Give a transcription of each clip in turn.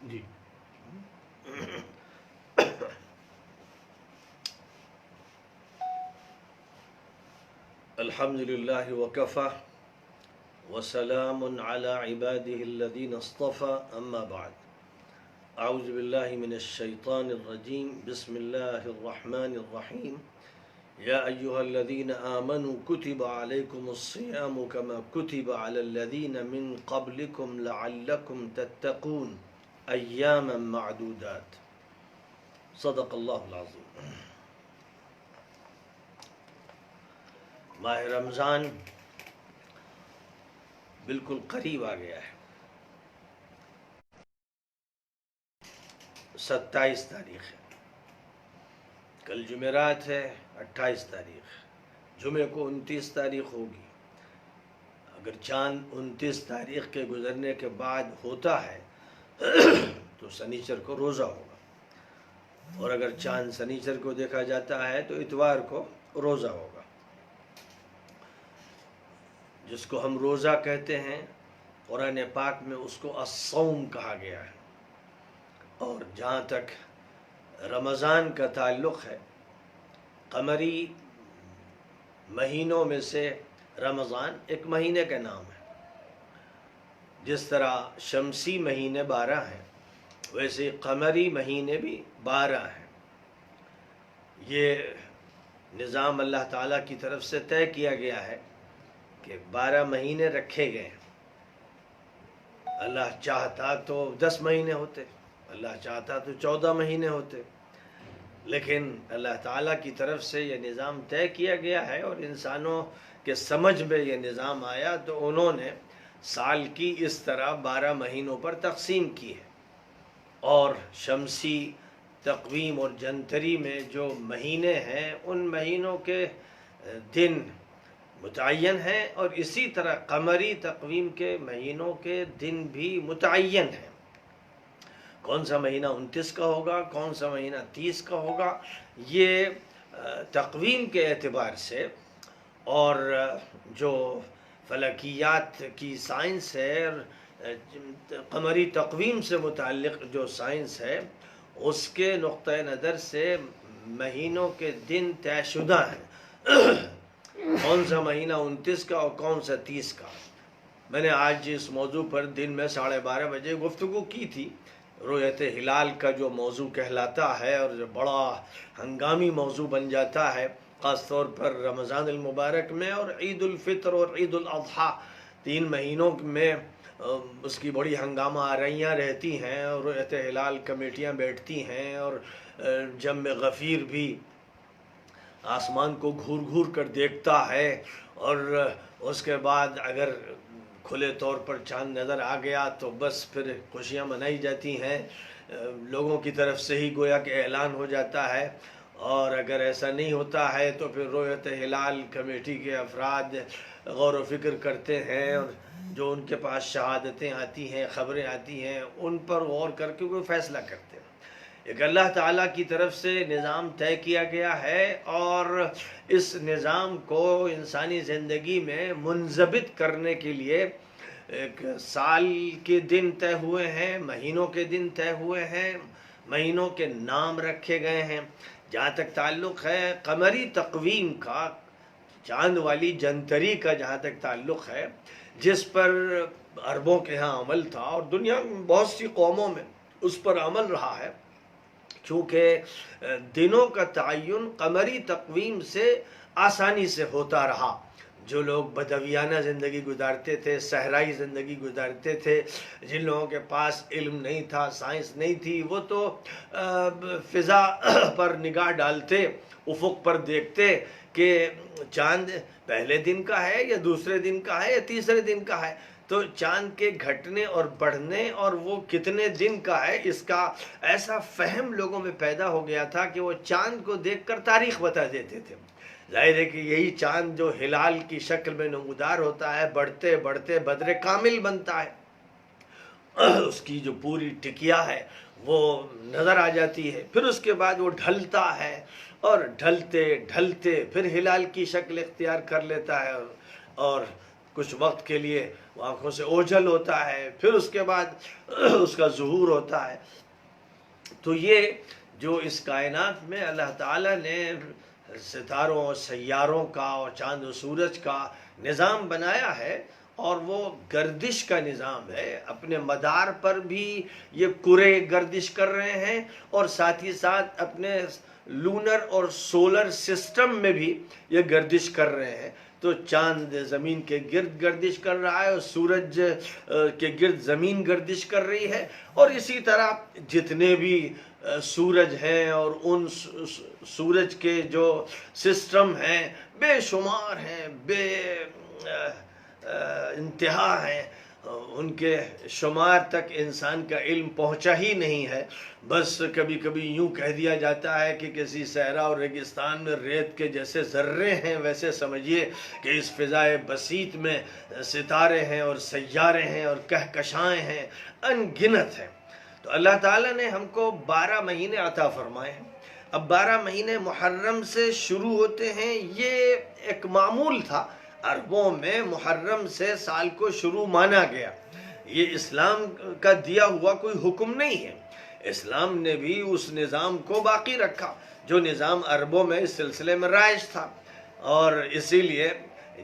جی الحمد للہ وکفى وسلام علی عباده الذین اصطفى اما بعد اعوذ باللہ من الشیطان الرجیم بسم اللہ الرحمن الرحیم یا ایہا الذین آمنوا کتب علیکم الصیام کما کتب علی الذین من قبلکم لعلکم تتقون ایاما معدودات صدق اللہ العظیم۔ ماہ رمضان بالکل قریب آ گیا ہے۔ 27 تاریخ ہے، کل جمعرات ہے، 28 تاریخ، جمعے کو 29 تاریخ ہوگی۔ اگر چاند 29 تاریخ کے گزرنے کے بعد ہوتا ہے تو سنیچر کو روزہ ہوگا، اور اگر چاند سنیچر کو دیکھا جاتا ہے تو اتوار کو روزہ ہوگا۔ جس کو ہم روزہ کہتے ہیں، قرآن پاک میں اس کو الصوم کہا گیا ہے۔ اور جہاں تک رمضان کا تعلق ہے، قمری مہینوں میں سے رمضان ایک مہینے کا نام ہے۔ جس طرح شمسی مہینے 12 ہیں، ویسے قمری مہینے بھی 12 ہیں۔ یہ نظام اللہ تعالیٰ کی طرف سے طے کیا گیا ہے کہ 12 مہینے رکھے گئے ہیں۔ اللہ چاہتا تو 10 مہینے ہوتے، اللہ چاہتا تو 14 مہینے ہوتے، لیکن اللہ تعالیٰ کی طرف سے یہ نظام طے کیا گیا ہے، اور انسانوں کے سمجھ میں یہ نظام آیا تو انہوں نے سال کی اس طرح 12 مہینوں پر تقسیم کی ہے۔ اور شمسی تقویم اور جنتری میں جو مہینے ہیں، ان مہینوں کے دن متعین ہیں، اور اسی طرح قمری تقویم کے مہینوں کے دن بھی متعین ہیں۔ کون سا مہینہ 29 کا ہوگا، کون سا مہینہ 30 کا ہوگا، یہ تقویم کے اعتبار سے اور جو فلکیات کی سائنس ہے، قمری تقویم سے متعلق جو سائنس ہے، اس کے نقطہ نظر سے مہینوں کے دن طے شدہ ہیں۔ کون سا مہینہ 29 کا اور کون سا 30 کا۔ میں نے آج اس موضوع پر دن میں 12:30 بجے گفتگو کی تھی۔ رؤیت ہلال کا جو موضوع کہلاتا ہے اور جو بڑا ہنگامی موضوع بن جاتا ہے، خاص طور پر رمضان المبارک میں، اور عید الفطر اور عید الاضحیٰ 3 مہینوں میں اس کی بڑی ہنگامہ آرائیاں رہتی ہیں، اور رؤیت ہلال کمیٹیاں بیٹھتی ہیں، اور جم غفیر بھی آسمان کو گھور گھور کر دیکھتا ہے، اور اس کے بعد اگر کھلے طور پر چاند نظر آ گیا تو بس پھر خوشیاں منائی جاتی ہیں، لوگوں کی طرف سے ہی گویا کہ اعلان ہو جاتا ہے۔ اور اگر ایسا نہیں ہوتا ہے تو پھر رؤیت ہلال کمیٹی کے افراد غور و فکر کرتے ہیں، اور جو ان کے پاس شہادتیں آتی ہیں، خبریں آتی ہیں، ان پر غور کر کے کوئی فیصلہ کرتے ہیں۔ ایک اللہ تعالیٰ کی طرف سے نظام طے کیا گیا ہے، اور اس نظام کو انسانی زندگی میں منضبط کرنے کے لیے ایک سال کے دن طے ہوئے ہیں، مہینوں کے دن طے ہوئے ہیں، مہینوں کے نام رکھے گئے ہیں۔ جہاں تک تعلق ہے قمری تقویم کا، چاند والی جنتری کا جہاں تک تعلق ہے، جس پر عربوں کے ہاں عمل تھا، اور دنیا میں بہت سی قوموں میں اس پر عمل رہا ہے، چونکہ دنوں کا تعین قمری تقویم سے آسانی سے ہوتا رہا۔ جو لوگ بدویانہ زندگی گزارتے تھے، صحرائی زندگی گزارتے تھے، جن لوگوں کے پاس علم نہیں تھا، سائنس نہیں تھی، وہ تو فضا پر نگاہ ڈالتے، افق پر دیکھتے کہ چاند پہلے دن کا ہے یا دوسرے دن کا ہے یا تیسرے دن کا ہے۔ تو چاند کے گھٹنے اور بڑھنے اور وہ کتنے دن کا ہے، اس کا ایسا فہم لوگوں میں پیدا ہو گیا تھا کہ وہ چاند کو دیکھ کر تاریخ بتا دیتے تھے۔ ظاہر ہے کہ یہی چاند جو ہلال کی شکل میں نمودار ہوتا ہے، بڑھتے بڑھتے بدر کامل بنتا ہے، اس کی جو پوری ٹکیا ہے وہ نظر آ جاتی ہے، پھر اس کے بعد وہ ڈھلتا ہے، اور ڈھلتے ڈھلتے پھر ہلال کی شکل اختیار کر لیتا ہے، اور کچھ وقت کے لیے وہ آنکھوں سے اوجھل ہوتا ہے، پھر اس کے بعد اس کا ظہور ہوتا ہے۔ تو یہ جو اس کائنات میں اللہ تعالیٰ نے ستاروں اور سیاروں کا اور چاند و سورج کا نظام بنایا ہے، اور وہ گردش کا نظام ہے، اپنے مدار پر بھی یہ کرے گردش کر رہے ہیں، اور ساتھ ہی ساتھ اپنے لونر اور سولر سسٹم میں بھی یہ گردش کر رہے ہیں۔ تو چاند زمین کے گرد گردش کر رہا ہے، اور سورج کے گرد زمین گردش کر رہی ہے، اور اسی طرح جتنے بھی سورج ہیں اور ان سورج کے جو سسٹم ہیں بے شمار ہیں، بے انتہا ہیں، ان کے شمار تک انسان کا علم پہنچا ہی نہیں ہے۔ بس کبھی کبھی یوں کہہ دیا جاتا ہے کہ کسی صحرا اور ریگستان میں ریت کے جیسے ذرے ہیں، ویسے سمجھیے کہ اس فضائے بسیط میں ستارے ہیں اور سیارے ہیں اور کہکشائیں ہیں، ان گنت ہیں۔ تو اللہ تعالیٰ نے ہم کو 12 مہینے عطا فرمائے ہیں۔ اب 12 مہینے محرم سے شروع ہوتے ہیں، یہ ایک معمول تھا۔ عربوں میں محرم سے سال کو شروع مانا گیا، یہ اسلام کا دیا ہوا کوئی حکم نہیں ہے۔ اسلام نے بھی اس نظام کو باقی رکھا جو نظام عربوں میں اس سلسلے میں رائج تھا، اور اسی لیے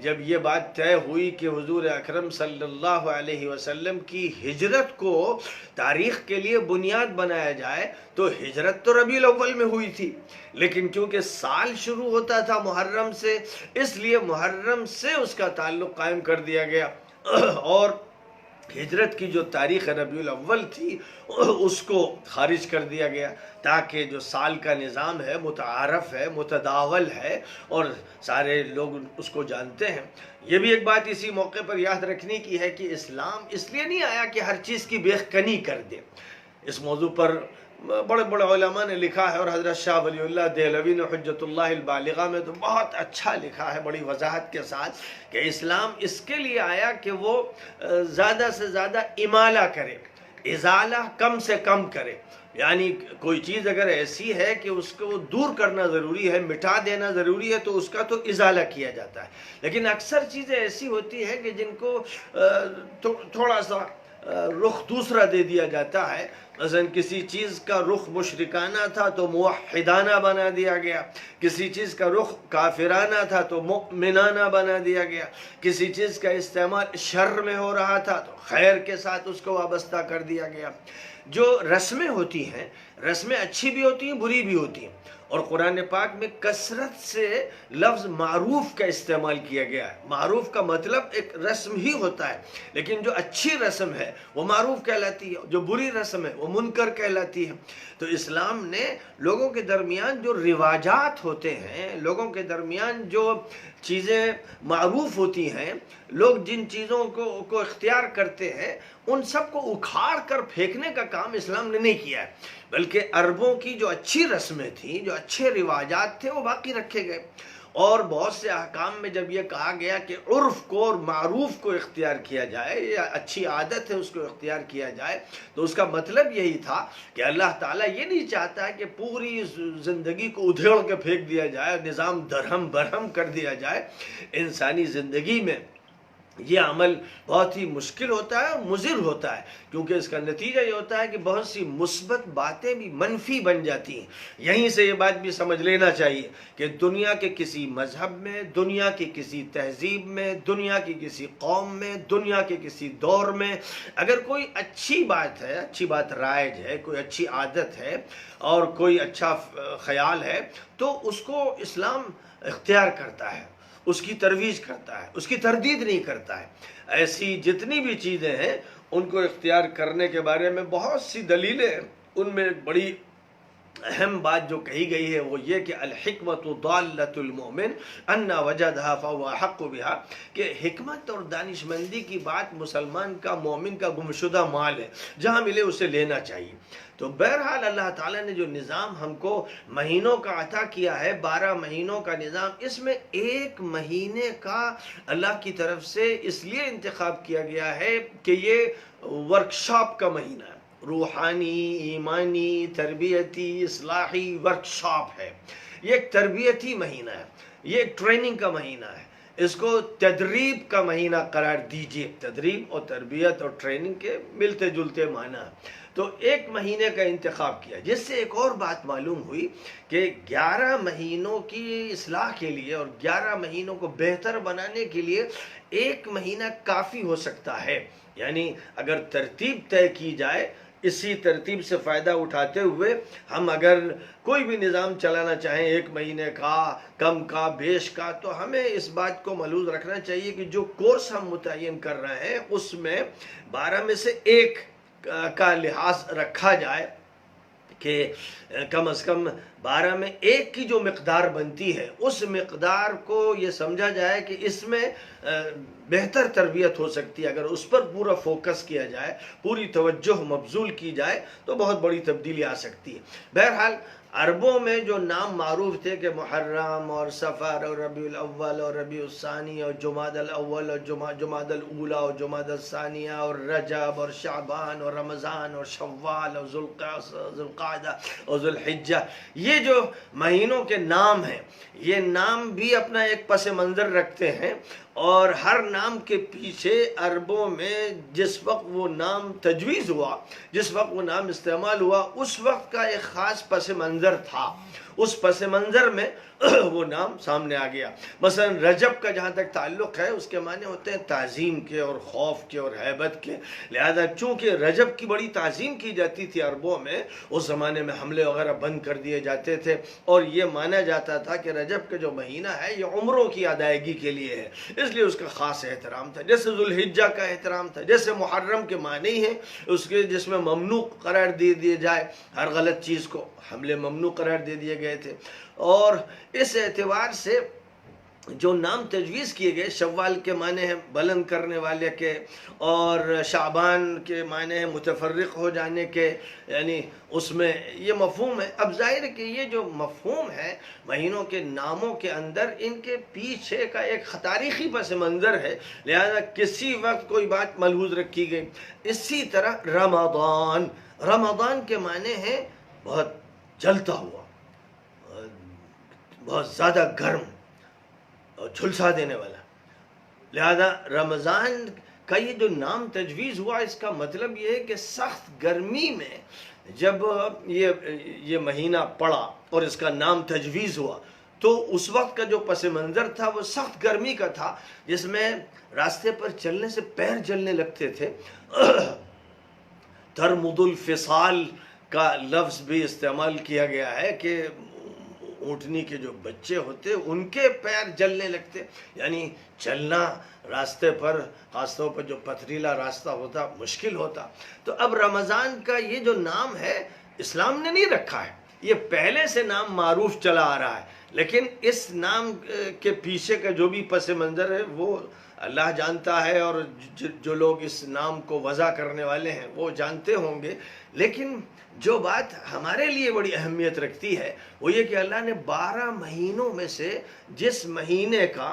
جب یہ بات طے ہوئی کہ حضور اکرم صلی اللہ علیہ وسلم کی ہجرت کو تاریخ کے لیے بنیاد بنایا جائے، تو ہجرت تو ربیع الاول میں ہوئی تھی، لیکن کیونکہ سال شروع ہوتا تھا محرم سے، اس لیے محرم سے اس کا تعلق قائم کر دیا گیا، اور ہجرت کی جو تاریخ ربیع الاول تھی اس کو خارج کر دیا گیا، تاکہ جو سال کا نظام ہے متعارف ہے، متداول ہے، اور سارے لوگ اس کو جانتے ہیں۔ یہ بھی ایک بات اسی موقع پر یاد رکھنے کی ہے کہ اسلام اس لیے نہیں آیا کہ ہر چیز کی بیخ کنی کر دے۔ اس موضوع پر بڑے بڑے علماء نے لکھا ہے، اور حضرت شاہ ولی اللہ دہلوی نے حجت اللہ البالغہ میں تو بہت اچھا لکھا ہے بڑی وضاحت کے ساتھ، کہ اسلام اس کے لیے آیا کہ وہ زیادہ سے زیادہ امالہ کرے، ازالہ کم سے کم کرے۔ یعنی کوئی چیز اگر ایسی ہے کہ اس کو دور کرنا ضروری ہے، مٹا دینا ضروری ہے، تو اس کا تو ازالہ کیا جاتا ہے۔ لیکن اکثر چیزیں ایسی ہوتی ہیں کہ جن کو تھوڑا سا رخ دوسرا دے دیا جاتا ہے۔ مثلا کسی چیز کا رخ مشرکانہ تھا تو موحدانہ بنا دیا گیا، کسی چیز کا رخ کافرانہ تھا تو مؤمنانہ بنا دیا گیا، کسی چیز کا استعمال شر میں ہو رہا تھا تو خیر کے ساتھ اس کو وابستہ کر دیا گیا۔ جو رسمیں ہوتی ہیں، رسمیں اچھی بھی ہوتی ہیں، بری بھی ہوتی ہیں، اور قرآن پاک میں کثرت سے لفظ معروف کا استعمال کیا گیا ہے۔ معروف کا مطلب ایک رسم ہی ہوتا ہے، لیکن جو اچھی رسم ہے وہ معروف کہلاتی ہے، جو بری رسم ہے وہ منکر کہلاتی ہے۔ تو اسلام نے لوگوں کے درمیان جو رواجات ہوتے ہیں، لوگوں کے درمیان جو چیزیں معروف ہوتی ہیں، لوگ جن چیزوں کو اختیار کرتے ہیں، ان سب کو اکھاڑ کر پھینکنے کا کام اسلام نے نہیں کیا ہے، بلکہ عربوں کی جو اچھی رسمیں تھیں، جو اچھے رواجات تھے، وہ باقی رکھے گئے۔ اور بہت سے احکام میں جب یہ کہا گیا کہ عرف کو اور معروف کو اختیار کیا جائے، یا اچھی عادت ہے اس کو اختیار کیا جائے، تو اس کا مطلب یہی تھا کہ اللہ تعالیٰ یہ نہیں چاہتا ہے کہ پوری زندگی کو ادھیڑ کے پھینک دیا جائے، نظام درہم برہم کر دیا جائے۔ انسانی زندگی میں یہ عمل بہت ہی مشکل ہوتا ہے اور مضر ہوتا ہے، کیونکہ اس کا نتیجہ یہ ہوتا ہے کہ بہت سی مثبت باتیں بھی منفی بن جاتی ہیں۔ یہیں سے یہ بات بھی سمجھ لینا چاہیے کہ دنیا کے کسی مذہب میں، دنیا کی کسی تہذیب میں، دنیا کی کسی قوم میں، دنیا کے کسی دور میں اگر کوئی اچھی بات ہے، اچھی بات رائج ہے، کوئی اچھی عادت ہے اور کوئی اچھا خیال ہے، تو اس کو اسلام اختیار کرتا ہے، اس کی ترویج کرتا ہے، اس کی تردید نہیں کرتا ہے۔ ایسی جتنی بھی چیزیں ہیں ان کو اختیار کرنے کے بارے میں بہت سی دلیلیں ہیں۔ ان میں ایک بڑی اہم بات جو کہی گئی ہے وہ یہ کہ الحکمت ضالۃ المؤمن ان وجدها فهو احق بها، کہ حکمت اور دانش مندی کی بات مسلمان کا، مومن کا گمشدہ مال ہے، جہاں ملے اسے لینا چاہیے۔ تو بہرحال اللہ تعالیٰ نے جو نظام ہم کو مہینوں کا عطا کیا ہے، 12 مہینوں کا نظام، اس میں ایک مہینے کا اللہ کی طرف سے اس لیے انتخاب کیا گیا ہے کہ یہ ورکشاپ کا مہینہ ہے، روحانی، ایمانی، تربیتی، اصلاحی ورکشاپ ہے۔ یہ ایک تربیتی مہینہ ہے، یہ ایک ٹریننگ کا مہینہ ہے۔ اس کو تدریب کا مہینہ قرار دیجیے. تدریب اور تربیت اور ٹریننگ کے ملتے جلتے معنی ہیں. تو ایک مہینے کا انتخاب کیا، جس سے ایک اور بات معلوم ہوئی کہ 11 مہینوں کی اصلاح کے لیے اور 11 مہینوں کو بہتر بنانے کے لیے ایک مہینہ کافی ہو سکتا ہے. یعنی اگر ترتیب طے کی جائے، اسی ترتیب سے فائدہ اٹھاتے ہوئے ہم اگر کوئی بھی نظام چلانا چاہیں، ایک مہینے کا، کم کا، بیش کا، تو ہمیں اس بات کو ملحوظ رکھنا چاہیے کہ جو کورس ہم متعین کر رہے ہیں اس میں 12 میں سے ایک کا لحاظ رکھا جائے کہ کم از کم 12 میں ایک کی جو مقدار بنتی ہے اس مقدار کو یہ سمجھا جائے کہ اس میں بہتر تربیت ہو سکتی ہے. اگر اس پر پورا فوکس کیا جائے، پوری توجہ مبذول کی جائے تو بہت بڑی تبدیلی آ سکتی ہے. بہرحال عربوں میں جو نام معروف تھے کہ محرم اور صفر اور ربیع الاول اور ربیع الثانی اور جمادی الاول اور جمادی الاولی اور جمادی الثانیہ اور رجب اور شعبان اور رمضان اور شوال اور ذوالقعدہ اور ذوالحجہ، یہ جو مہینوں کے نام ہیں، یہ نام بھی اپنا ایک پس منظر رکھتے ہیں. اور ہر نام کے پیچھے عربوں میں جس وقت وہ نام تجویز ہوا، جس وقت وہ نام استعمال ہوا، اس وقت کا ایک خاص پس منظر تھا. اس پس منظر میں وہ نام سامنے آ گیا. مثلا رجب کا جہاں تک تعلق ہے، اس کے معنی ہوتے ہیں تعظیم کے اور خوف کے اور ہیبت کے. لہذا چونکہ رجب کی بڑی تعظیم کی جاتی تھی عربوں میں، اس زمانے میں حملے وغیرہ بند کر دیے جاتے تھے اور یہ مانا جاتا تھا کہ رجب کا جو مہینہ ہے یہ عمروں کی ادائیگی کے لیے ہے، اس لیے اس کا خاص احترام تھا. جیسے ذوالحجہ کا احترام تھا، جیسے محرم کے معنی ہیں اس کے جس میں ممنوع قرار دے دیے جائے، ہر غلط چیز کو حملے ممنوع قرار دے دیے گئے تھے. اور اس اعتبار سے جو نام تجویز کیے گئے، شوال کے معنی ہیں بلند کرنے والے کے، اور شعبان کے معنی ہیں متفرق ہو جانے کے، یعنی اس میں یہ مفہوم ہے. اب ظاہر ہے کہ یہ جو مفہوم ہے مہینوں کے ناموں کے اندر، ان کے پیچھے کا ایک تاریخی پس منظر ہے، لہذا کسی وقت کوئی بات ملحوظ رکھی گئی. اسی طرح رمضان، رمضان کے معنی ہیں بہت جلتا ہوا، بہت زیادہ گرم اور جھلسا دینے والا. لہذا رمضان کا یہ جو نام تجویز ہوا، اس کا مطلب یہ ہے کہ سخت گرمی میں جب یہ مہینہ پڑا اور اس کا نام تجویز ہوا تو اس وقت کا جو پس منظر تھا وہ سخت گرمی کا تھا، جس میں راستے پر چلنے سے پیر جلنے لگتے تھے. ترمد الفصال کا لفظ بھی استعمال کیا گیا ہے کہ اونٹنی کے جو بچے ہوتے ان کے پیر جلنے لگتے. یعنی چلنا راستے پر، خاص طور پر جو پتھریلا راستہ ہوتا، مشکل ہوتا. تو اب رمضان کا یہ جو نام ہے اسلام نے نہیں رکھا ہے، یہ پہلے سے نام معروف چلا آ رہا ہے، لیکن اس نام کے پیچھے کا جو بھی پس منظر ہے وہ اللہ جانتا ہے، اور جو لوگ اس نام کو وضع کرنے والے ہیں وہ جانتے ہوں گے. لیکن جو بات ہمارے لیے بڑی اہمیت رکھتی ہے وہ یہ کہ اللہ نے 12 مہینوں میں سے جس مہینے کا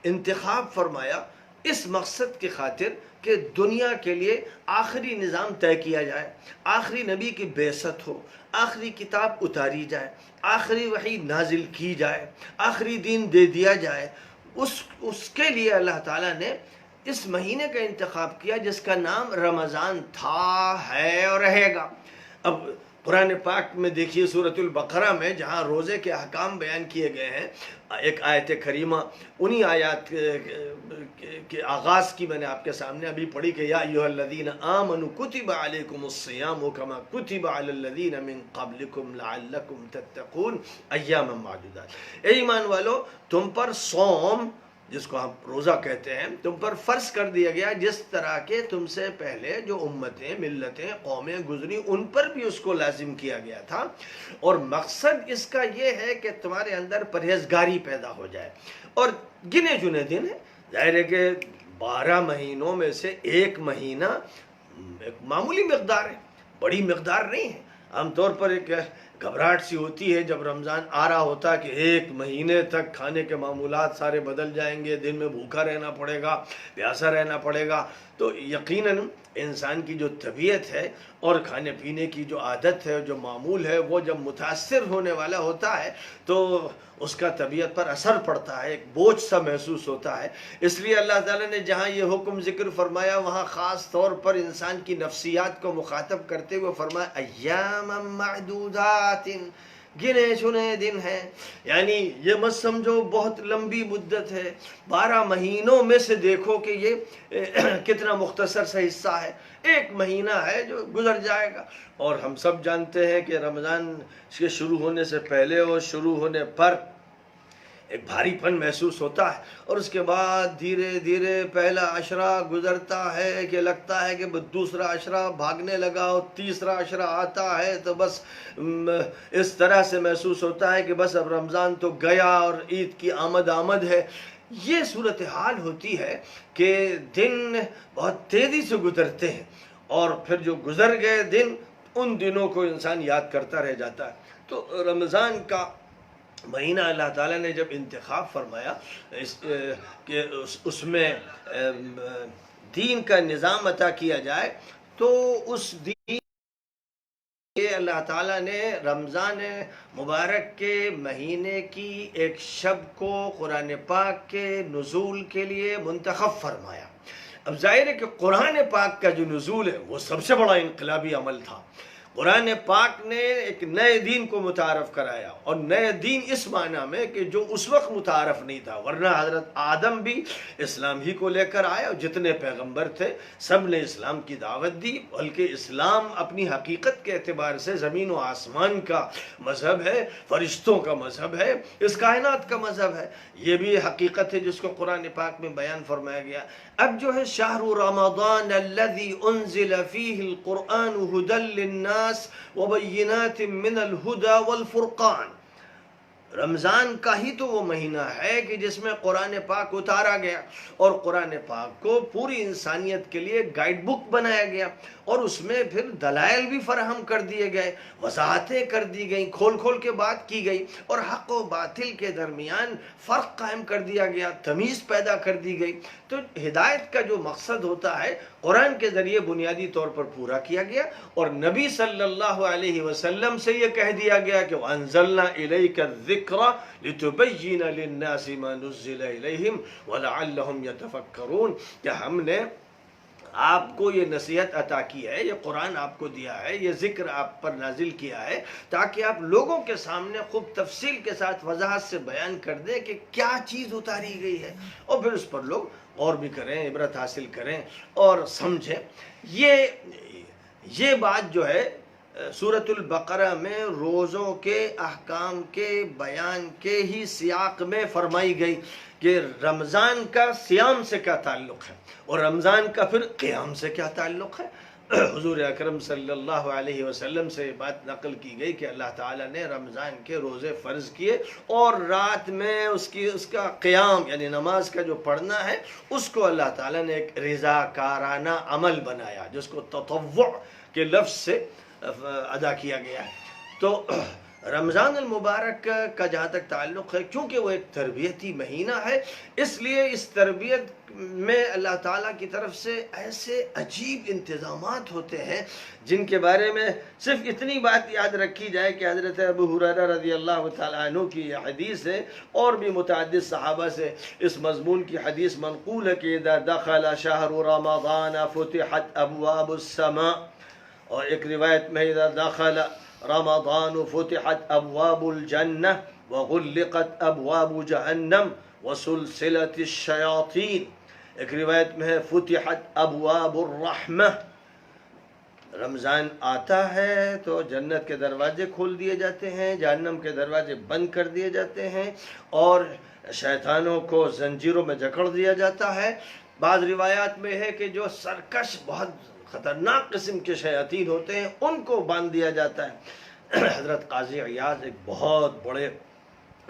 انتخاب فرمایا اس مقصد کی خاطر کہ دنیا کے لیے آخری نظام طے کیا جائے، آخری نبی کی بعثت ہو، آخری کتاب اتاری جائے، آخری وحی نازل کی جائے، آخری دین دے دیا جائے. اس کے لیے اللہ تعالیٰ نے اس مہینے کا انتخاب کیا جس کا نام رمضان تھا، ہے اور رہے گا. اب قرآن پاک میں دیکھیے سورۃ البقرہ میں جہاں روزے کے احکام بیان کیے گئے ہیں، ایک آیت کریمہ انہی آیات کے آغاز کی میں نے آپ کے سامنے ابھی پڑھی کہ یا ایھا الذین آمنوا کتب علیکم الصیام کما کتب علی الذین من قبلکم لعلکم تتقون ایاما معدودات. اے ایمان والو، تم پر صوم، جس کو ہم روزہ کہتے ہیں، تم پر فرض کر دیا گیا جس طرح کے تم سے پہلے جو امتیں، ملتیں، قومیں گزری ان پر بھی اس کو لازم کیا گیا تھا. اور مقصد اس کا یہ ہے کہ تمہارے اندر پرہیزگاری پیدا ہو جائے. اور گنے چنے دن ہیں، ظاہر ہے کہ 12 مہینوں میں سے ایک مہینہ ایک معمولی مقدار ہے، بڑی مقدار نہیں ہے. عام طور پر ایک گھبراہٹ سی ہوتی ہے جب رمضان آ رہا ہوتا ہے کہ ایک مہینے تک کھانے کے معمولات سارے بدل جائیں گے، دن میں بھوکا رہنا پڑے گا، پیاسا رہنا پڑے گا. تو یقیناً انسان کی جو طبیعت ہے اور کھانے پینے کی جو عادت ہے، جو معمول ہے، وہ جب متاثر ہونے والا ہوتا ہے تو اس کا طبیعت پر اثر پڑتا ہے، ایک بوجھ سا محسوس ہوتا ہے. اس لیے اللہ تعالیٰ نے جہاں یہ حکم ذکر فرمایا وہاں خاص طور پر انسان کی نفسیات کو مخاطب کرتے ہوئے فرمایا ایاما معدودات، گنے چنے دن ہیں. یعنی یہ مت سمجھو بہت لمبی مدت ہے، 12 مہینوں میں سے دیکھو کہ یہ کتنا مختصر سا حصہ ہے، ایک مہینہ ہے جو گزر جائے گا. اور ہم سب جانتے ہیں کہ رمضان کے شروع ہونے سے پہلے اور شروع ہونے پر ایک بھاری پن محسوس ہوتا ہے، اور اس کے بعد دھیرے دھیرے پہلا عشرہ گزرتا ہے کہ لگتا ہے کہ دوسرا عشرہ بھاگنے لگا، اور تیسرا عشرہ آتا ہے تو بس اس طرح سے محسوس ہوتا ہے کہ بس اب رمضان تو گیا اور عید کی آمد ہے. یہ صورتحال ہوتی ہے کہ دن بہت تیزی سے گزرتے ہیں، اور پھر جو گزر گئے دن ان دنوں کو انسان یاد کرتا رہ جاتا ہے. تو رمضان کا مہینہ اللہ تعالیٰ نے جب انتخاب فرمایا کہ اس میں دین کا نظام عطا کیا جائے، تو اس دین کہ اللہ تعالیٰ نے رمضان مبارک کے مہینے کی ایک شب کو قرآن پاک کے نزول کے لیے منتخب فرمایا. اب ظاہر ہے کہ قرآن پاک کا جو نزول ہے وہ سب سے بڑا انقلابی عمل تھا. قرآن پاک نے ایک نئے دین کو متعارف کرایا، اور نئے دین اس معنی میں کہ جو اس وقت متعارف نہیں تھا، ورنہ حضرت آدم بھی اسلام ہی کو لے کر آئے، اور جتنے پیغمبر تھے سب نے اسلام کی دعوت دی. بلکہ اسلام اپنی حقیقت کے اعتبار سے زمین و آسمان کا مذہب ہے، فرشتوں کا مذہب ہے، اس کائنات کا مذہب ہے. یہ بھی حقیقت ہے جس کو قرآن پاک میں بیان فرمایا گیا. اب جو ہے شہر رمضان الذي انزل فيه القرآن هدى للناس وبینات من الہدى والفرقان، رمضان کا ہی تو وہ مہینہ ہے کہ جس میں قرآن پاک اتارا گیا، اور قرآن پاک کو پوری انسانیت کے لیے گائیڈ بک بنایا گیا، اور اس میں پھر دلائل بھی فراہم کر دیے گئے، وضاحتیں کر دی گئیں، کھول کھول کے بات کی گئی، اور حق و باطل کے درمیان فرق قائم کر دیا گیا، تمیز پیدا کر دی گئی. تو ہدایت کا جو مقصد ہوتا ہے قرآن کے ذریعے بنیادی طور پر پورا کیا گیا، اور نبی صلی اللہ علیہ وسلم سے یہ کہہ دیا گیا کہ وَأَنزَلْنَا إِلَيْكَ الذِّكْرَ لِتُبَيِّنَ لِلنَّاسِ مَا نُزِّلَ إِلَيْهِمْ وَلَعَلَّهُمْ يَتَفَكَّرُونَ، کہ ہم نے آپ کو یہ نصیحت عطا کی ہے، یہ قرآن آپ کو دیا ہے، یہ ذکر آپ پر نازل کیا ہے، تاکہ آپ لوگوں کے سامنے خوب تفصیل کے ساتھ وضاحت سے بیان کر دیں کہ کیا چیز اتاری گئی ہے، اور پھر اس پر لوگ غور بھی کریں، عبرت حاصل کریں اور سمجھیں. یہ بات جو ہے سورۃ البقرہ میں روزوں کے احکام کے بیان کے ہی سیاق میں فرمائی گئی کہ رمضان کا صیام سے کیا تعلق ہے، اور رمضان کا پھر قیام سے کیا تعلق ہے. حضور اکرم صلی اللہ علیہ وسلم سے بات نقل کی گئی کہ اللہ تعالیٰ نے رمضان کے روزے فرض کیے، اور رات میں اس کا قیام یعنی نماز کا جو پڑھنا ہے اس کو اللہ تعالیٰ نے ایک رضاکارانہ عمل بنایا، جس کو تطوع کے لفظ سے ادا کیا گیا ہے. تو رمضان المبارک کا جہاں تک تعلق ہے، کیونکہ وہ ایک تربیتی مہینہ ہے، اس لیے اس تربیت میں اللہ تعالیٰ کی طرف سے ایسے عجیب انتظامات ہوتے ہیں جن کے بارے میں صرف اتنی بات یاد رکھی جائے کہ حضرت ابو ہریرہ رضی اللہ تعالیٰ عنہ کی یہ حدیث ہے، اور بھی متعدد صحابہ سے اس مضمون کی حدیث منقول ہے کہ اذا دخل شہر رمضان فتحت ابواب السماء، اور ایک روایت میں اذا دخل رمضان فتحت ابواب الجنہ وغلقت ابواب جہنم وسلسلت الشیاطین، ایک روایت میں ہے فتحت ابواب الرحمہ، رمضان آتا ہے تو جنت کے دروازے کھول دیے جاتے ہیں، جہنم کے دروازے بند کر دیے جاتے ہیں، اور شیطانوں کو زنجیروں میں جکڑ دیا جاتا ہے. بعض روایات میں ہے کہ جو سرکش بہت خطرناک قسم کے شیاطین ہوتے ہیں ان کو باندھ دیا جاتا ہے. حضرت قاضی عیاض ایک بہت بڑے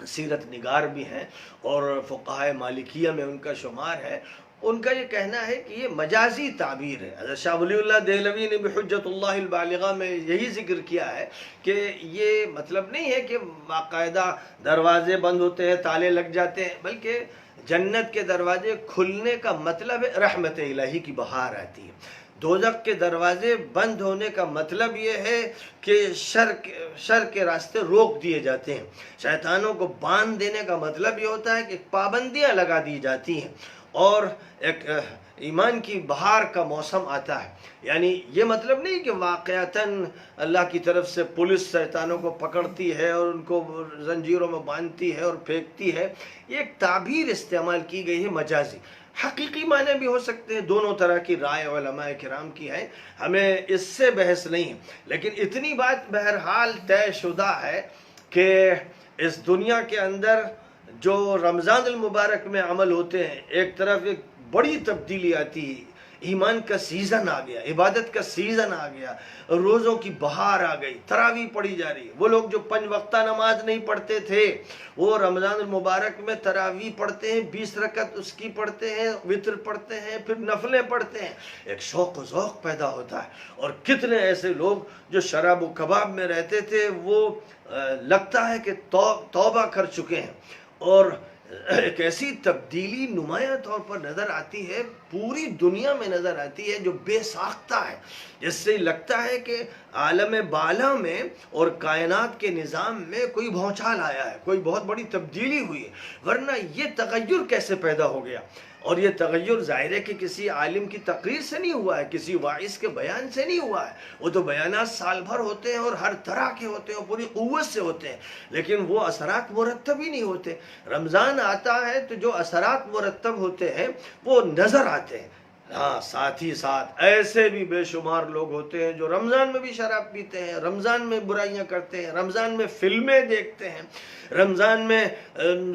سیرت نگار بھی ہیں، اور فقہائے مالکیہ میں ان کا شمار ہے. ان کا یہ کہنا ہے کہ یہ مجازی تعبیر ہے۔ حضرت شاہ ولی اللہ دہلوی نے بھی حجت اللہ البالغہ میں یہی ذکر کیا ہے کہ یہ مطلب نہیں ہے کہ باقاعدہ دروازے بند ہوتے ہیں، تالے لگ جاتے ہیں، بلکہ جنت کے دروازے کھلنے کا مطلب ہے رحمت الہی کی بہار آتی ہے۔ دوزخ کے دروازے بند ہونے کا مطلب یہ ہے کہ شر کے راستے روک دیے جاتے ہیں۔ شیطانوں کو باندھ دینے کا مطلب یہ ہوتا ہے کہ پابندیاں لگا دی جاتی ہیں اور ایک ایمان کی بہار کا موسم آتا ہے۔ یعنی یہ مطلب نہیں کہ واقعتاً اللہ کی طرف سے پولیس شیطانوں کو پکڑتی ہے اور ان کو زنجیروں میں باندھتی ہے اور پھینکتی ہے۔ یہ ایک تعبیر استعمال کی گئی ہے مجازی، حقیقی معنی بھی ہو سکتے ہیں۔ دونوں طرح کی رائے علماء کرام کی ہے، ہمیں اس سے بحث نہیں ہے، لیکن اتنی بات بہرحال طے شدہ ہے کہ اس دنیا کے اندر جو رمضان المبارک میں عمل ہوتے ہیں، ایک طرف ایک بڑی تبدیلی آتی ہے، ایمان کا سیزن آ گیا، عبادت کا سیزن آ گیا، روزوں کی بہار آ گئی، تراویح پڑھی جا رہی ہے۔ وہ لوگ جو 5 وقتہ نماز نہیں پڑھتے تھے وہ رمضان المبارک میں تراویح پڑھتے ہیں، 20 رکعت اس کی پڑھتے ہیں، وتر پڑھتے ہیں، پھر نفلیں پڑھتے ہیں۔ ایک شوق و ذوق پیدا ہوتا ہے۔ اور کتنے ایسے لوگ جو شراب و کباب میں رہتے تھے وہ لگتا ہے کہ توبہ کر چکے ہیں، اور ایک ایسی تبدیلی نمایاں طور پر نظر آتی ہے، پوری دنیا میں نظر آتی ہے، جو بے ساختہ ہے، جس سے لگتا ہے کہ عالم بالا میں اور کائنات کے نظام میں کوئی بھونچال آیا ہے، کوئی بہت بڑی تبدیلی ہوئی ہے۔ ورنہ یہ تغیر کیسے پیدا ہو گیا؟ اور یہ تغیر ظاہر ہے کہ کسی عالم کی تقریر سے نہیں ہوا ہے، کسی واعظ کے بیان سے نہیں ہوا ہے۔ وہ تو بیانات سال بھر ہوتے ہیں اور ہر طرح کے ہوتے ہیں اور پوری قوت سے ہوتے ہیں، لیکن وہ اثرات مرتب ہی نہیں ہوتے۔ رمضان آتا ہے تو جو اثرات مرتب ہوتے ہیں وہ نظر آتے ہیں۔ ہاں، ساتھ ہی ساتھ ایسے بھی بے شمار لوگ ہوتے ہیں جو رمضان میں بھی شراب پیتے ہیں، رمضان میں برائیاں کرتے ہیں، رمضان میں فلمیں دیکھتے ہیں، رمضان میں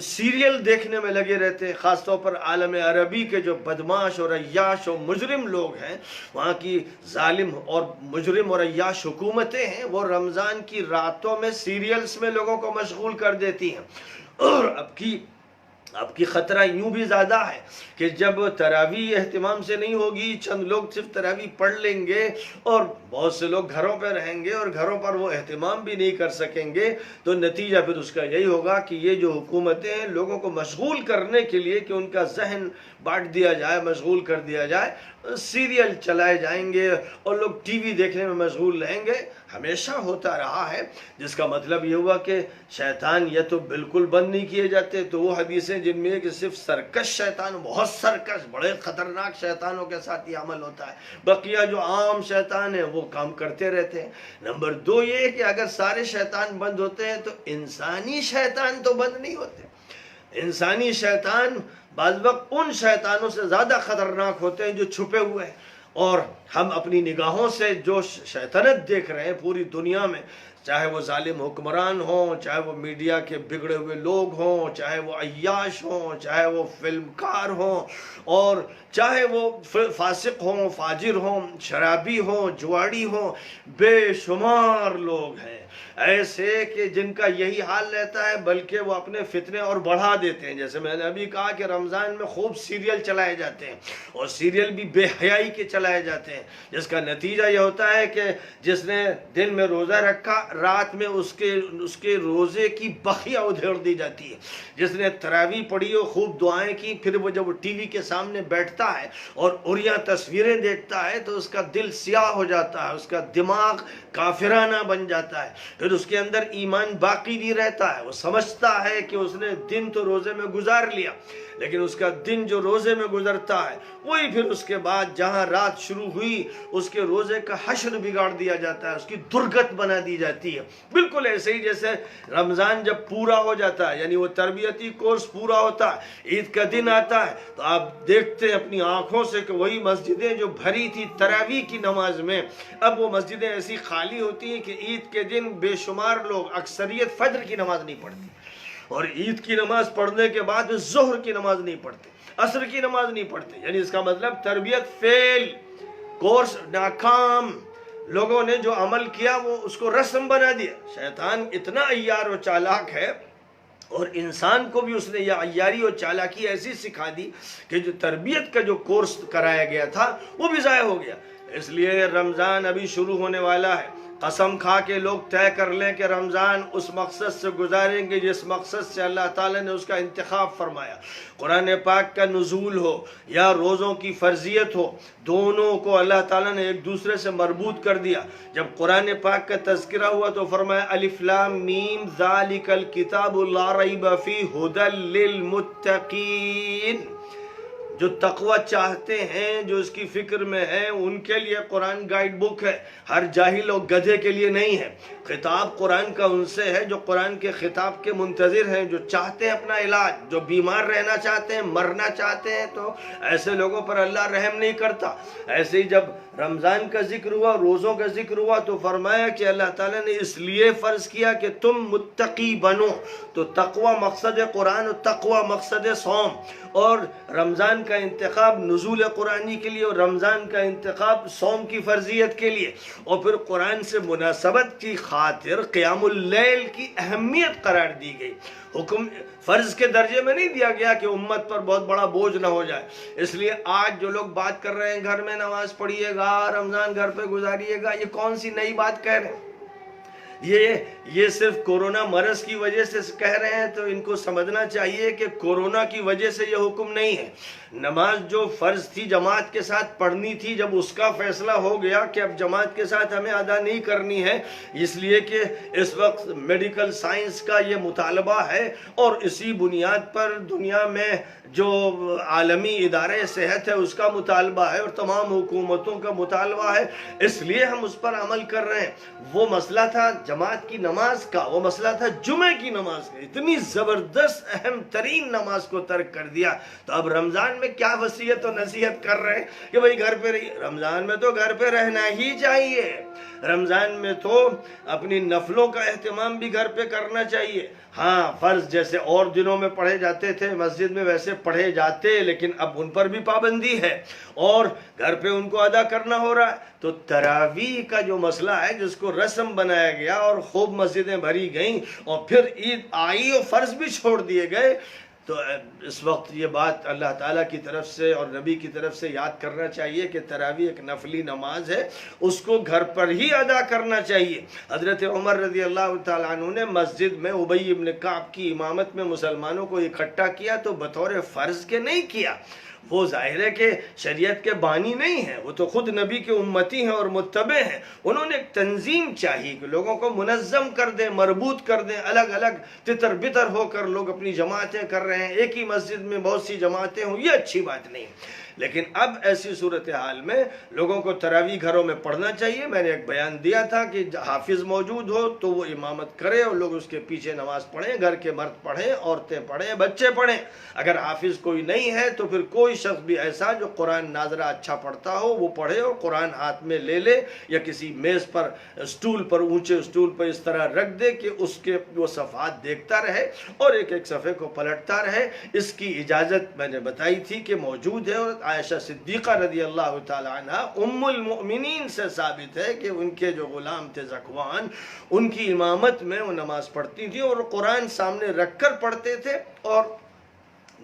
سیریل دیکھنے میں لگے رہتے ہیں۔ خاص طور پر عالم عربی کے جو بدماش اور عیاش اور مجرم لوگ ہیں، وہاں کی ظالم اور مجرم اور عیاش حکومتیں ہیں، وہ رمضان کی راتوں میں سیریلز میں لوگوں کو مشغول کر دیتی ہیں۔ اور اب کی خطرہ یوں بھی زیادہ ہے کہ جب تراویح اہتمام سے نہیں ہوگی، چند لوگ صرف تراویح پڑھ لیں گے اور بہت سے لوگ گھروں پہ رہیں گے اور گھروں پر وہ اہتمام بھی نہیں کر سکیں گے، تو نتیجہ پھر اس کا یہی ہوگا کہ یہ جو حکومتیں ہیں لوگوں کو مشغول کرنے کے لیے کہ ان کا ذہن بانٹ دیا جائے، مشغول کر دیا جائے، سیریل چلائے جائیں گے اور لوگ ٹی وی دیکھنے میں مشغول رہیں گے۔ ہمیشہ ہوتا رہا ہے، جس کا مطلب یہ ہوا کہ شیطان یا تو بالکل بند نہیں کیے جاتے، تو وہ حدیثیں جن میں کہ صرف سرکش شیطان، بہت سرکش، بڑے خطرناک شیطانوں کے ساتھ یہ عمل ہوتا ہے، بقیہ جو عام شیطان ہیں وہ کام کرتے رہتے ہیں۔ نمبر 2 یہ ہے کہ اگر سارے شیطان بند ہوتے ہیں تو انسانی شیطان تو بند نہیں ہوتے۔ انسانی شیطان بعض وقت ان شیطانوں سے زیادہ خطرناک ہوتے ہیں جو چھپے ہوئے ہیں، اور ہم اپنی نگاہوں سے جو شیطنت دیکھ رہے ہیں پوری دنیا میں، چاہے وہ ظالم حکمران ہوں، چاہے وہ میڈیا کے بگڑے ہوئے لوگ ہوں، چاہے وہ عیاش ہوں، چاہے وہ فلم کار ہوں، اور چاہے وہ فاسق ہوں، فاجر ہوں، شرابی ہوں، جواڑی ہوں، بے شمار لوگ ہیں ایسے کہ جن کا یہی حال رہتا ہے، بلکہ وہ اپنے فتنے اور بڑھا دیتے ہیں۔ جیسے میں نے ابھی کہا کہ رمضان میں خوب سیریل چلائے جاتے ہیں، اور سیریل بھی بے حیائی کے چلائے جاتے ہیں، جس کا نتیجہ یہ ہوتا ہے کہ جس نے دن میں روزہ رکھا، رات میں اس کے روزے کی بخیہ ادھیڑ دی جاتی ہے۔ جس نے تراویح پڑھی اور خوب دعائیں کی، پھر وہ جب ٹی وی کے سامنے بیٹھتا ہے اور عریاں تصویریں دیکھتا ہے تو اس کا دل سیاہ ہو جاتا ہے، اس کا دماغ کافرانہ بن جاتا ہے، پھر اس کے اندر ایمان باقی نہیں رہتا ہے۔ وہ سمجھتا ہے کہ اس نے دن تو روزے میں گزار لیا، لیکن اس کا دن جو روزے میں گزرتا ہے وہی پھر اس کے بعد جہاں رات شروع ہوئی اس کے روزے کا حشر بگاڑ دیا جاتا ہے، اس کی درگت بنا دی جاتی ہے۔ بالکل ایسے ہی جیسے رمضان جب پورا ہو جاتا ہے، یعنی وہ تربیتی کورس پورا ہوتا ہے، عید کا دن آتا ہے، تو آپ دیکھتے ہیں اپنی آنکھوں سے کہ وہی مسجدیں جو بھری تھی تراویح کی نماز میں، اب وہ مسجدیں ایسی خالی ہوتی ہیں کہ عید کے دن بے شمار لوگ، اکثریت فجر کی نماز نہیں پڑھتی، اور عید کی نماز پڑھنے کے بعد ظہر کی نماز نہیں پڑھتے، عصر کی نماز نہیں پڑھتے۔ یعنی اس کا مطلب تربیت فیل، کورس ناکام، لوگوں نے جو عمل کیا وہ اس کو رسم بنا دیا۔ شیطان اتنا عیار و چالاک ہے، اور انسان کو بھی اس نے یہ عیاری اور چالاکی ایسی سکھا دی کہ جو تربیت کا جو کورس کرایا گیا تھا وہ بھی ضائع ہو گیا۔ اس لیے رمضان ابھی شروع ہونے والا ہے، قسم کھا کے لوگ طے کر لیں کہ رمضان اس مقصد سے گزاریں گے جس مقصد سے اللہ تعالیٰ نے اس کا انتخاب فرمایا۔ قرآن پاک کا نزول ہو یا روزوں کی فرضیت ہو، دونوں کو اللہ تعالیٰ نے ایک دوسرے سے مربوط کر دیا۔ جب قرآن پاک کا تذکرہ ہوا تو فرمایا الف لام میم ذالک الکتاب لا ریب فیہ ھدی للمتقین۔ جو تقوی چاہتے ہیں، جو اس کی فکر میں ہیں، ان کے لیے قرآن گائیڈ بک ہے، ہر جاہل اور گدھے کے لیے نہیں ہے۔ خطاب قرآن کا ان سے ہے جو قرآن کے خطاب کے منتظر ہیں، جو چاہتے ہیں اپنا علاج، جو بیمار رہنا چاہتے ہیں، مرنا چاہتے ہیں، تو ایسے لوگوں پر اللہ رحم نہیں کرتا۔ ایسے ہی جب رمضان کا ذکر ہوا، روزوں کا ذکر ہوا، تو فرمایا کہ اللہ تعالیٰ نے اس لیے فرض کیا کہ تم متقی بنو۔ تو تقوی مقصد قرآن اور تقوی مقصد صوم، اور رمضان کا انتخاب نزول قرآنی کے لیے اور رمضان کا انتخاب صوم کی فرضیت کے لیے، اور پھر قرآن سے مناسبت کی خاطر قیام اللیل کی اہمیت قرار دی گئی۔ حکم فرض کے درجے میں نہیں دیا گیا کہ امت پر بہت بڑا بوجھ نہ ہو جائے۔ اس لیے آج جو لوگ بات کر رہے ہیں گھر میں نماز پڑھیے گا، رمضان گھر پہ گزاریے گا، یہ کون سی نئی بات کہہ رہے ہیں؟ یہ صرف کورونا مرض کی وجہ سے کہہ رہے ہیں، تو ان کو سمجھنا چاہیے کہ کورونا کی وجہ سے یہ حکم نہیں ہے۔ نماز جو فرض تھی جماعت کے ساتھ پڑھنی تھی، جب اس کا فیصلہ ہو گیا کہ اب جماعت کے ساتھ ہمیں ادا نہیں کرنی ہے، اس لیے کہ اس وقت میڈیکل سائنس کا یہ مطالبہ ہے، اور اسی بنیاد پر دنیا میں جو عالمی ادارے صحت ہے اس کا مطالبہ ہے اور تمام حکومتوں کا مطالبہ ہے، اس لیے ہم اس پر عمل کر رہے ہیں۔ وہ مسئلہ تھا جماعت کی نماز کا، وہ مسئلہ تھا جمعہ کی نماز کا، اتنی زبردست اہم ترین نماز کو ترک کر دیا۔ تو اب رمضان میں کیا وصیت و نصیحت کر رہے ہیں کہ بھئی گھر پہ رہیے؟ رمضان میں تو گھر پہ رہنا ہی چاہیے۔ رمضان میں تو اپنی نفلوں کا اہتمام بھی گھر پہ کرنا چاہیے۔ ہاں، فرض جیسے اور دنوں میں پڑھے جاتے تھے مسجد میں ویسے پڑھے جاتے، لیکن اب ان پر بھی پابندی ہے اور گھر پہ ان کو ادا کرنا ہو رہا ہے۔ تو تراویح کا جو مسئلہ ہے جس کو رسم بنایا گیا اور خوب مسجدیں بھری گئیں اور پھر عید آئی اور فرض بھی چھوڑ دیے گئے، تو اس وقت یہ بات اللہ تعالیٰ کی طرف سے اور نبی کی طرف سے یاد کرنا چاہیے کہ تراویح ایک نفلی نماز ہے، اس کو گھر پر ہی ادا کرنا چاہیے۔ حضرت عمر رضی اللہ تعالیٰ عنہ نے مسجد میں ابی ابن کعب کی امامت میں مسلمانوں کو اکٹھا کیا تو بطور فرض کے نہیں کیا۔ وہ ظاہر ہے کہ شریعت کے بانی نہیں ہیں، وہ تو خود نبی کے امتی ہیں اور متبع ہیں۔ انہوں نے ایک تنظیم چاہی کہ لوگوں کو منظم کر دیں، مربوط کر دیں، الگ الگ تتر بتر ہو کر لوگ اپنی جماعتیں کر رہے ہیں، ایک ہی مسجد میں بہت سی جماعتیں ہوں، یہ اچھی بات نہیں۔ لیکن اب ایسی صورتحال میں لوگوں کو تراویح گھروں میں پڑھنا چاہیے۔ میں نے ایک بیان دیا تھا کہ حافظ موجود ہو تو وہ امامت کرے اور لوگ اس کے پیچھے نماز پڑھیں، گھر کے مرد پڑھیں، عورتیں پڑھیں، بچے پڑھیں۔ اگر حافظ کوئی نہیں ہے تو پھر کوئی شخص بھی ایسا جو قرآن ناظرہ اچھا پڑھتا ہو وہ پڑھے اور قرآن ہاتھ میں لے لے، یا کسی میز پر اسٹول پر، اونچے اسٹول پر اس طرح رکھ دے کہ اس کے وہ صفحات دیکھتا رہے اور ایک ایک صفحے کو پلٹتا رہے۔ اس کی اجازت میں نے بتائی تھی کہ موجود ہے، اور عائشہ صدیقہ رضی اللہ تعالی عنہ ام المؤمنین سے ثابت ہے کہ ان کے جو غلام تھے ذکوان، ان کی امامت میں وہ نماز پڑھتی تھی اور قرآن سامنے رکھ کر پڑھتے تھے اور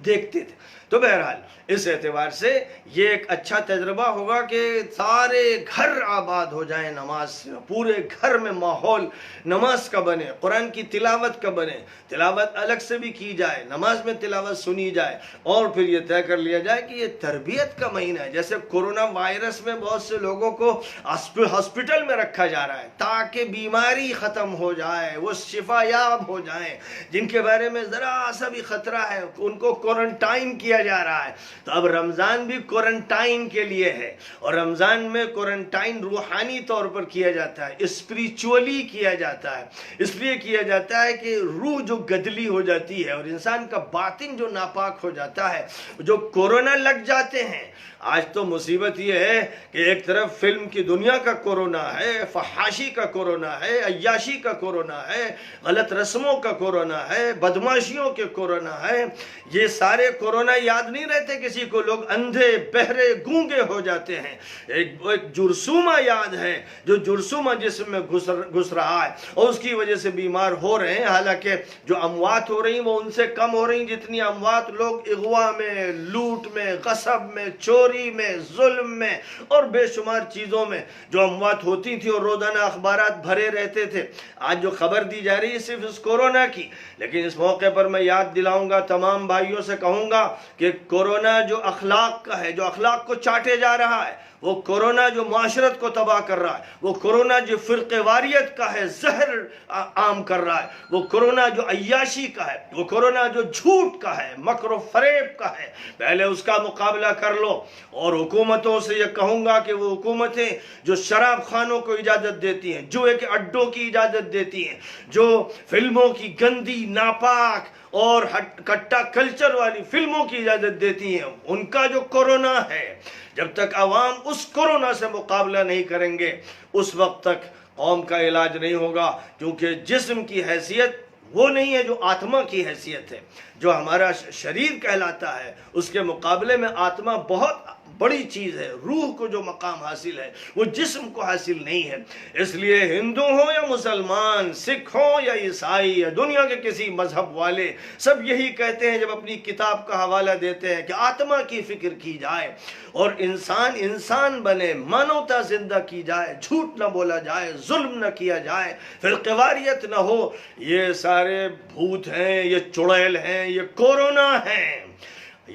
دیکھتے تھے۔ تو بہرحال اس اعتبار سے یہ ایک اچھا تجربہ ہوگا کہ سارے گھر آباد ہو جائیں نماز سے، پورے گھر میں ماحول نماز کا بنے، قرآن کی تلاوت کا بنے، تلاوت الگ سے بھی کی جائے، نماز میں تلاوت سنی جائے، اور پھر یہ طے کر لیا جائے کہ یہ تربیت کا مہینہ ہے۔ جیسے کورونا وائرس میں بہت سے لوگوں کو ہاسپٹل میں رکھا جا رہا ہے تاکہ بیماری ختم ہو جائے، وہ شفا یاب ہو جائیں، جن کے بارے میں ذرا سا بھی خطرہ ہے ان کو کوارنٹائن کیا جا رہا ہے۔ تو اب رمضان بھی کوارنٹائن کے لیے ہے، اور رمضان میں کوارنٹائن روحانی طور پر کیا جاتا ہے، اسپریچولی کیا جاتا ہے۔ اس لیے کیا جاتا ہے کہ روح جو گدلی ہو جاتی ہے اور انسان کا باطن جو ناپاک ہو جاتا ہے، جو کورونا لگ جاتے ہیں۔ آج تو مصیبت یہ ہے کہ ایک طرف فلم کی دنیا کا کورونا ہے، فحاشی کا کورونا ہے، عیاشی کا کورونا ہے، غلط رسموں کا کورونا ہے، بدماشیوں کے کورونا ہے۔ یہ سارے کورونا یاد نہیں رہتے کسی کو، لوگ اندھے بہرے گونگے ہو جاتے ہیں۔ ایک جرثومہ یاد ہے، جو جرثومہ جسم میں گھس رہا ہے اور اس کی وجہ سے بیمار ہو رہے ہیں، حالانکہ جو اموات ہو رہی ہیں وہ ان سے کم ہو رہی ہیں جتنی اموات لوگ اغوا میں، لوٹ میں، غصب میں، چوری میں، ظلم میں اور بے شمار چیزوں میں جو اموات ہوتی تھی اور روزانہ اخبارات بھرے رہتے تھے۔ آج جو خبر دی جا رہی ہے صرف اس کورونا کی، لیکن اس موقع پر میں یاد دلاؤں گا، تمام بھائیوں سے کہوں گا کہ کورونا جو اخلاق کا ہے، جو اخلاق کو چاٹے جا رہا ہے، وہ کورونا جو معاشرت کو تباہ کر رہا ہے، وہ کورونا جو فرقہ واریت کا ہے، زہر عام کر رہا ہے، وہ کورونا جو عیاشی کا ہے، وہ کورونا جو جھوٹ کا ہے، مکر و فریب کا ہے، پہلے اس کا مقابلہ کر لو۔ اور حکومتوں سے یہ کہوں گا کہ وہ حکومتیں جو شراب خانوں کو اجازت دیتی ہیں، جوئے کے اڈوں کی اجازت دیتی ہیں، جو فلموں کی گندی، ناپاک اور کٹا کلچر والی فلموں کی اجازت دیتی ہیں، ان کا جو کورونا ہے، جب تک عوام اس کورونا سے مقابلہ نہیں کریں گے اس وقت تک قوم کا علاج نہیں ہوگا، کیونکہ جسم کی حیثیت وہ نہیں ہے جو آتما کی حیثیت ہے۔ جو ہمارا شریر کہلاتا ہے اس کے مقابلے میں آتما بہت بڑی چیز ہے، روح کو جو مقام حاصل ہے وہ جسم کو حاصل نہیں ہے۔ اس لیے ہندو ہوں یا مسلمان، سکھ ہوں یا عیسائی یا دنیا کے کسی مذہب والے، سب یہی کہتے ہیں جب اپنی کتاب کا حوالہ دیتے ہیں کہ آتما کی فکر کی جائے اور انسان بنے، مانوتا زندہ کی جائے، جھوٹ نہ بولا جائے، ظلم نہ کیا جائے، فرقہ واریت نہ ہو۔ یہ سارے بھوت ہیں، یہ چڑیل ہیں، یہ کورونا ہیں۔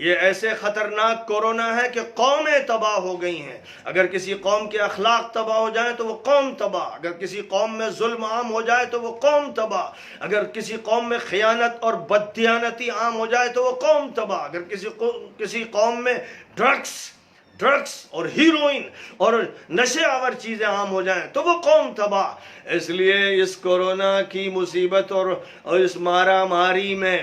یہ ایسے خطرناک کورونا ہے کہ قومیں تباہ ہو گئی ہیں۔ اگر کسی قوم کے اخلاق تباہ ہو جائیں تو وہ قوم تباہ، اگر کسی قوم میں ظلم عام ہو جائے تو وہ قوم تباہ، اگر کسی قوم میں خیانت اور بددیانتی عام ہو جائے تو وہ قوم تباہ، اگر کسی قوم میں ڈرگس اور ہیروئن اور نشے آور چیزیں عام ہو جائیں تو وہ قوم تباہ۔ اس لیے اس کورونا کی مصیبت اور اس مارا ماری میں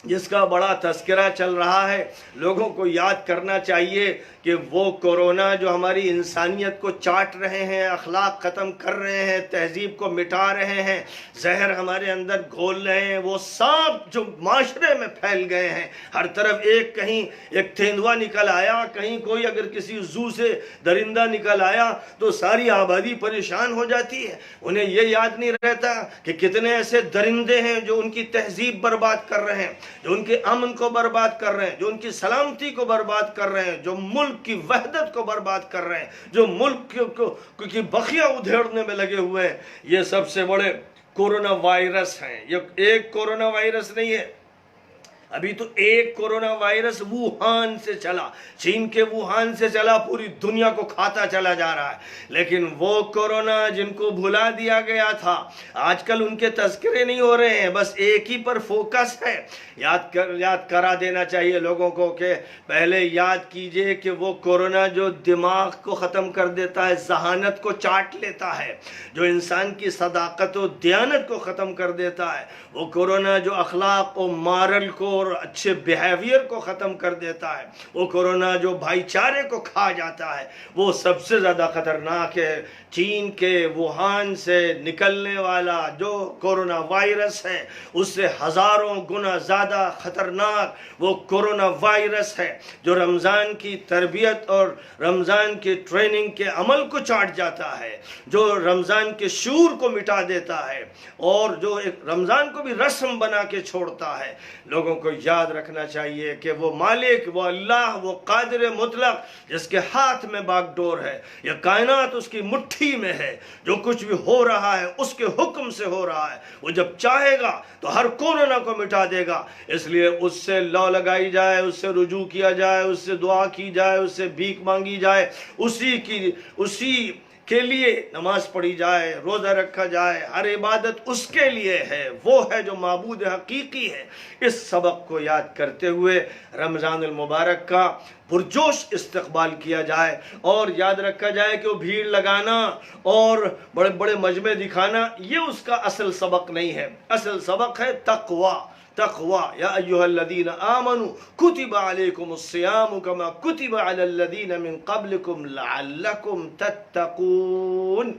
جس کا بڑا تذکرہ چل رہا ہے، لوگوں کو یاد کرنا چاہیے کہ وہ کورونا جو ہماری انسانیت کو چاٹ رہے ہیں، اخلاق ختم کر رہے ہیں، تہذیب کو مٹا رہے ہیں، زہر ہمارے اندر گھول رہے ہیں، وہ سانپ جو معاشرے میں پھیل گئے ہیں، ہر طرف کہیں ایک تیندوا نکل آیا، کہیں کوئی اگر کسی زو سے درندہ نکل آیا تو ساری آبادی پریشان ہو جاتی ہے۔ انہیں یہ یاد نہیں رہتا کہ کتنے ایسے درندے ہیں جو ان کی تہذیب برباد کر رہے ہیں، جو ان کے امن کو برباد کر رہے ہیں، جو ان کی سلامتی کو برباد کر رہے ہیں، جو ملک کی وحدت کو برباد کر رہے ہیں، جو ملک کی بقیہ ادھیڑنے میں لگے ہوئے ہیں۔ یہ سب سے بڑے کورونا وائرس ہیں۔ یہ ایک کورونا وائرس نہیں ہے، ابھی تو ایک کورونا وائرس ووہان سے چلا، چین کے ووہان سے چلا، پوری دنیا کو کھاتا چلا جا رہا ہے۔ لیکن وہ کورونا جن کو بھلا دیا گیا تھا، آج کل ان کے تذکرے نہیں ہو رہے ہیں، بس ایک ہی پر فوکس ہے۔ یاد کرا دینا چاہیے لوگوں کو کہ پہلے یاد کیجئے کہ وہ کورونا جو دماغ کو ختم کر دیتا ہے، ذہانت کو چاٹ لیتا ہے، جو انسان کی صداقت و دیانت کو ختم کر دیتا ہے، وہ کورونا جو اخلاق و مارل کو اور اچھے بیہیویئر کو ختم کر دیتا ہے، وہ کورونا جو بھائی چارے کو کھا جاتا ہے، وہ سب سے زیادہ خطرناک ہے۔ چین کے ووہان سے نکلنے والا جو کورونا وائرس ہے اس سے ہزاروں گنا زیادہ خطرناک وہ کورونا وائرس ہے، جو رمضان کی تربیت اور رمضان کی ٹریننگ کے عمل کو چاٹ جاتا ہے، جو رمضان کے شعور کو مٹا دیتا ہے اور جو ایک رمضان کو بھی رسم بنا کے چھوڑتا ہے۔ لوگوں کو یاد رکھنا چاہیے کہ وہ مالک، وہ اللہ، وہ قادر مطلق جس کے ہاتھ میں باغ ڈور ہے، یہ کائنات اس کی مٹھی میں ہے، جو کچھ بھی ہو رہا ہے اس کے حکم سے ہو رہا ہے، وہ جب چاہے گا تو ہر کورونا کو مٹا دے گا۔ اس لیے اس سے لو لگائی جائے، اس سے رجوع کیا جائے، اس سے دعا کی جائے، اس سے بھیک مانگی جائے، اسی کے لیے نماز پڑھی جائے، روزہ رکھا جائے، ہر عبادت اس کے لیے ہے، وہ ہے جو معبود حقیقی ہے۔ اس سبق کو یاد کرتے ہوئے رمضان المبارک کا پرجوش استقبال کیا جائے اور یاد رکھا جائے کہ وہ بھیڑ لگانا اور بڑے بڑے مجمع دکھانا یہ اس کا اصل سبق نہیں ہے۔ اصل سبق ہے تقوی۔ یا ایھا الذین آمنوا کتب علیکم الصیام کما کتب علی الذین من قبلکم لعلکم تتقون۔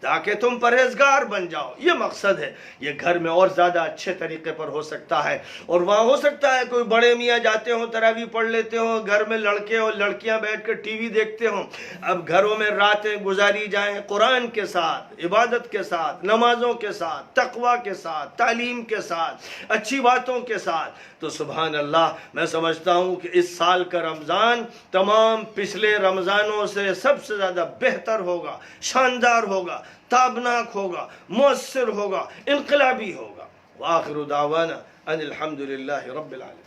تاکہ تم پرہیزگار بن جاؤ. یہ مقصد ہے. یہ گھر میں اور زیادہ اچھے طریقے پر ہو سکتا ہے. اور وہاں ہو سکتا ہے کوئی بڑے میاں جاتے ہوں تراویح پڑھ لیتے ہوں, گھر میں لڑکے اور لڑکیاں بیٹھ کر ٹی وی دیکھتے ہوں. اب گھروں میں راتیں گزاری جائیں قرآن کے ساتھ, عبادت کے ساتھ, نمازوں کے ساتھ, تقوی کے ساتھ, تعلیم کے ساتھ, اچھی باتوں کے ساتھ, تو سبحان اللہ میں سمجھتا ہوں کہ اس سال کا رمضان تمام پچھلے رمضانوں سے سب سے زیادہ بہتر ہوگا, شاندار ہوگا, تابناک ہوگا, مؤثر ہوگا, انقلابی ہوگا. وآخر دعوانا ان الحمد للہ رب العالمین.